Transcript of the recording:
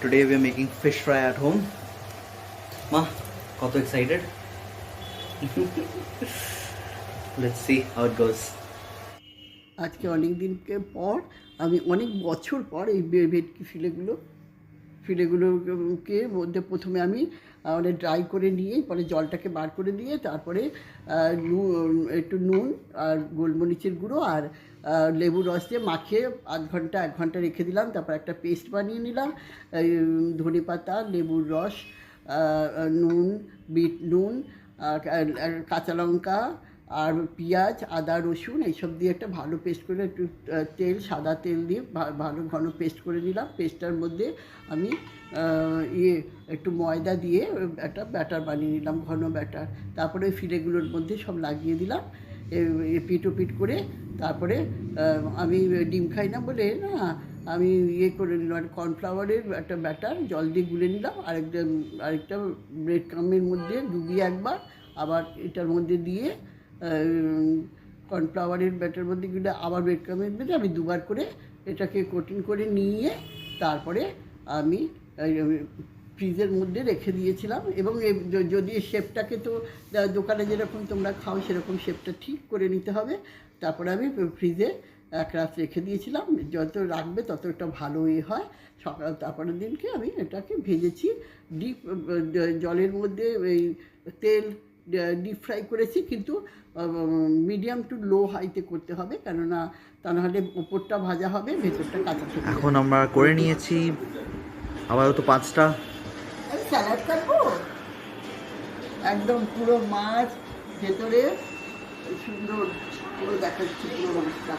Today we are making fish fry at home. Ma, কত excited? Let's see how it goes. আজকে অনেক দিনকে পর আমি অনেক বছর পর এই ভেটকি ফিলেগুলোকে মধ্যে প্রথমে আমি মানে ড্রাই করে নিয়ে পরে জলটাকে বার করে দিয়ে তারপরে একটু নুন আর গোলমরিচের গুঁড়ো আর লেবু রস দিয়ে মাখিয়ে আধ ঘন্টা 1 ঘন্টা রেখে দিলাম। তারপর একটা পেস্ট বানিয়ে নিলাম, ধনে পাতা, লেবুর রস, নুন, বিট নুন, আর কাঁচা লঙ্কা আর পেঁয়াজ, আদা, রসুন এইসব দিয়ে একটা ভালো পেস্ট করে একটু তেল, সাদা তেল দিয়ে ভালো ঘন পেস্ট করে নিলাম। পেস্টটার মধ্যে আমি একটু ময়দা দিয়ে একটা ব্যাটার বানিয়ে নিলাম, ঘন ব্যাটার। তারপরে ওই ফিলেগুলোর মধ্যে সব লাগিয়ে দিলাম পিট ও পিট করে। তারপরে আমি ডিম খাই না বলে না, আমি করে নিলাম কর্নফ্লাওয়ারের একটা ব্যাটার জল দিয়ে গুলে নিলাম, আরেকটা ব্রেড ক্রামের মধ্যে ডুবিয়ে একবার, আবার এটার মধ্যে দিয়ে কর্নফ্লাওয়ারের ব্যাটার মধ্যে গুলে আবার ব্রেড ক্রামের মধ্যে আমি দুবার করে এটাকে কোটিং করে নিয়ে তারপরে আমি ফ্রিজের মধ্যে রেখে দিয়েছিলাম। এবং যদি শেপটাকে তো দোকানে যেরকম তোমরা খাও সেরকম শেপটা ঠিক করে নিতে হবে। তারপরে আমি ফ্রিজে 1 রাত রেখে দিয়েছিলাম, যত রাখবে ততটা ভালো হয়। তারপরের দিনকে আমি এটাকে ভেজেছি ডিপ জলের মধ্যে, এই তেল ডিপ ফ্রাই করেছি, কিন্তু মিডিয়াম টু লো হাইতে করতে হবে, কেননা তা নাহলে ওপরটা ভাজা হবে, ভেতরটা কাঁচা থাকবে। এখন আমরা করে নিয়েছি আপাতত 5টা। স্যালাড কাটবো, একদম পুরো মাছ ভেতরে সুন্দর পুরো দেখাচ্ছি পুরো মাছটা।